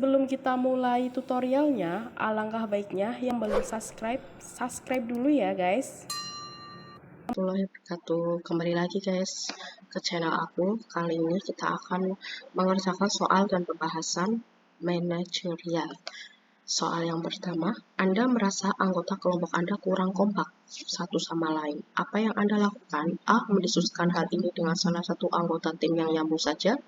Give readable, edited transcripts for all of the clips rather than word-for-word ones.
sebelum kita mulai tutorialnya, alangkah baiknya yang belum subscribe dulu ya guys. Kembali lagi guys ke channel aku. Kali ini kita akan mengerjakan soal dan pembahasan manajerial. Soal yang pertama, Anda merasa anggota kelompok Anda kurang kompak satu sama lain. Apa yang Anda lakukan? A. Mendiskusikan hal ini dengan salah satu anggota tim yang nyambung saja.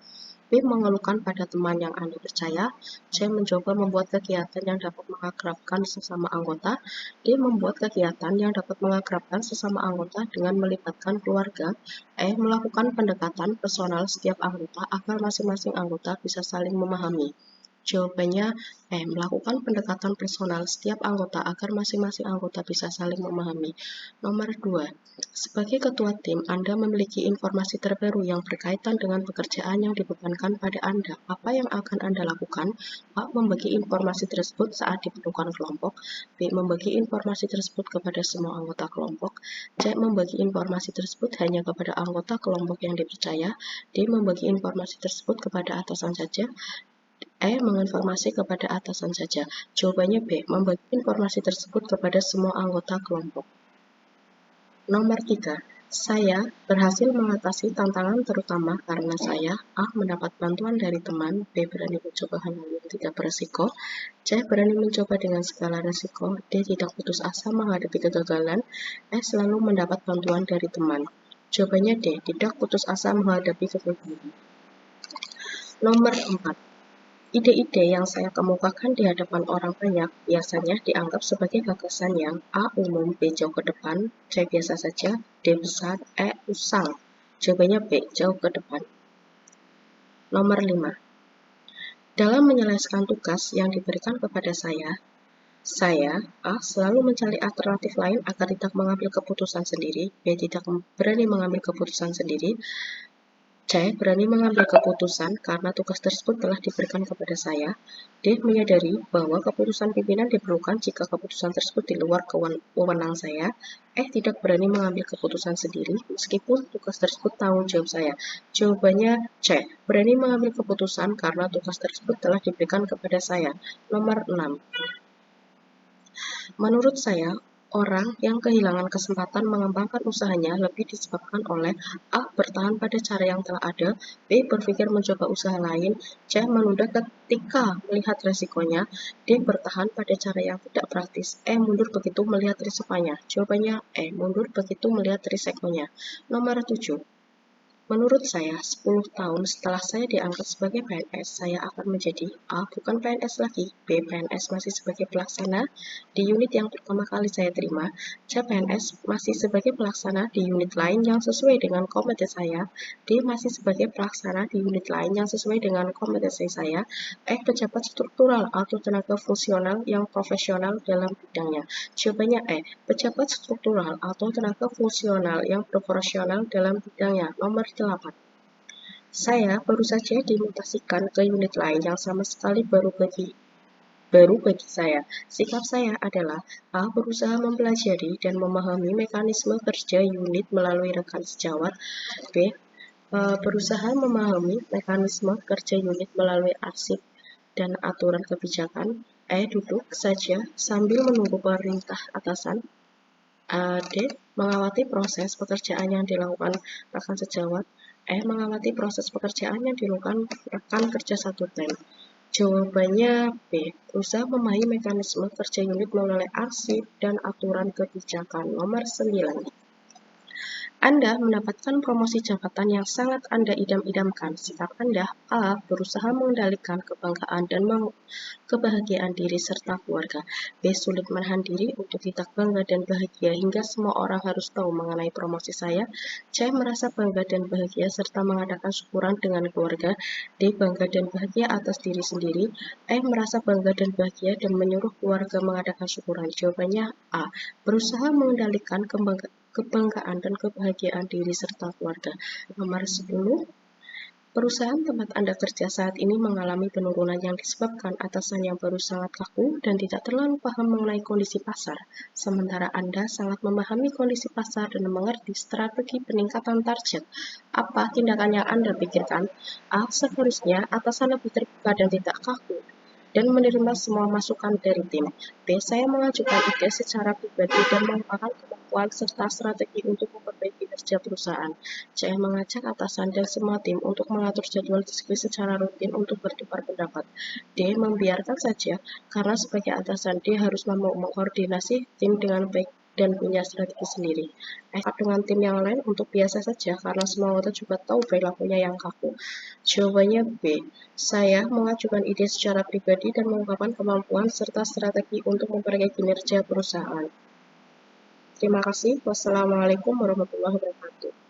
B. Mengeluhkan pada teman yang Anda percaya. C. Mencoba membuat kegiatan yang dapat mengakrabkan sesama anggota. D. Membuat kegiatan yang dapat mengakrabkan sesama anggota dengan melibatkan keluarga. E. Melakukan pendekatan personal setiap anggota agar masing-masing anggota bisa saling memahami. Jawabannya melakukan pendekatan personal setiap anggota agar masing-masing anggota bisa saling memahami. Nomor 2. Sebagai ketua tim, Anda memiliki informasi terbaru yang berkaitan dengan pekerjaan yang dibebankan pada Anda. Apa yang akan Anda lakukan? A. Membagi informasi tersebut saat diperlukan kelompok. B. Membagi informasi tersebut kepada semua anggota kelompok. C. Membagi informasi tersebut hanya kepada anggota kelompok yang dipercaya. D. Membagi informasi tersebut kepada atasan saja. E. Menginformasi kepada atasan saja. Jawabannya B. Membagi informasi tersebut kepada semua anggota kelompok. Nomor 3. Saya berhasil mengatasi tantangan terutama karena saya A. Mendapat bantuan dari teman. B. Berani mencoba hal yang tidak beresiko. C. Berani mencoba dengan segala resiko. D. Tidak putus asa menghadapi kegagalan. E. Selalu mendapat bantuan dari teman. Jawabannya D. Tidak putus asa menghadapi kegagalan. Nomor 4. Ide-ide yang saya kemukakan di hadapan orang banyak biasanya dianggap sebagai gagasan yang A. Umum, B. Jauh ke depan, C. Biasa saja, D. Besar, E. Usang. Jawabannya B. Jauh ke depan. Nomor 5. Dalam menyelesaikan tugas yang diberikan kepada saya A. Selalu mencari alternatif lain agar tidak mengambil keputusan sendiri, B. Tidak berani mengambil keputusan sendiri, C. Berani mengambil keputusan karena tugas tersebut telah diberikan kepada saya. D. Menyadari bahwa keputusan pimpinan diperlukan jika keputusan tersebut di luar wewenang saya. E. Tidak berani mengambil keputusan sendiri meskipun tugas tersebut tanggung jawab saya. Jawabannya C. Berani mengambil keputusan karena tugas tersebut telah diberikan kepada saya. Nomor 6. Menurut saya, orang yang kehilangan kesempatan mengembangkan usahanya lebih disebabkan oleh A. Bertahan pada cara yang telah ada, B. Berpikir mencoba usaha lain, C. Menunda ketika melihat resikonya, D. Bertahan pada cara yang tidak praktis, E. Mundur begitu melihat risikonya. Jawabannya E. Mundur begitu melihat risikonya. Nomor 7. Menurut saya, 10 tahun setelah saya diangkat sebagai PNS, saya akan menjadi A. Bukan PNS lagi, B. PNS masih sebagai pelaksana di unit yang pertama kali saya terima, C. PNS masih sebagai pelaksana di unit lain yang sesuai dengan kompetensi saya, D. Masih sebagai pelaksana di unit lain yang sesuai dengan kompetensi saya, E. Pejabat struktural atau tenaga fungsional yang profesional dalam bidangnya. Jawabannya E. Pejabat struktural atau tenaga fungsional yang profesional dalam bidangnya. Nomor 8. Saya baru saja dimutasikan ke unit lain yang sama sekali baru bagi saya. Sikap saya adalah A. Berusaha mempelajari dan memahami mekanisme kerja unit melalui rekan sejawat. B. Berusaha memahami mekanisme kerja unit melalui arsip dan aturan kebijakan. E. Duduk saja sambil menunggu perintah atasan. D. Mengawati proses pekerjaan yang dilakukan rekan sejawat. E. Mengawati proses pekerjaan yang dilakukan rekan kerja satu tim. Jawabannya B. Berusaha memahami mekanisme kerja unit melalui arsip dan aturan kebijakan. Nomor 9. Anda mendapatkan promosi jabatan yang sangat Anda idam-idamkan. Sikap Anda A. Berusaha mengendalikan kebanggaan dan kebahagiaan diri serta keluarga. B. Sulit menahan diri untuk tidak bangga dan bahagia hingga semua orang harus tahu mengenai promosi saya. C. Merasa bangga dan bahagia serta mengadakan syukuran dengan keluarga. D. Bangga dan bahagia atas diri sendiri. E. Merasa bangga dan bahagia dan menyuruh keluarga mengadakan syukuran. Jawabannya A. Berusaha mengendalikan kebanggaan dan kebahagiaan diri serta keluarga. Nomor 10. Perusahaan tempat Anda kerja saat ini mengalami penurunan yang disebabkan atasan yang baru sangat kaku dan tidak terlalu paham mengenai kondisi pasar, sementara Anda sangat memahami kondisi pasar dan mengerti strategi peningkatan target. Apa tindakan yang Anda pikirkan? A. Seharusnya atasan lebih terbuka dan tidak kaku. dan menerima semua masukan dari tim. B. Saya mengajukan ide secara pribadi dan mengembangkan kemampuan serta strategi untuk memperbaiki kinerja perusahaan. C. Mengajak atasan dan semua tim untuk mengatur jadwal diskusi secara rutin untuk bertukar pendapat. D. Membiarkan saja, karena sebagai atasan D harus mengkoordinasi tim dengan baik dan punya strategi sendiri. Dekat dengan tim yang lain untuk biasa saja, karena semua anggota juga tahu perilakunya yang kaku. Jawabannya B. Saya mengajukan ide secara pribadi dan mengungkapkan kemampuan serta strategi untuk memperbaiki kinerja perusahaan. Terima kasih. Wassalamualaikum warahmatullahi wabarakatuh.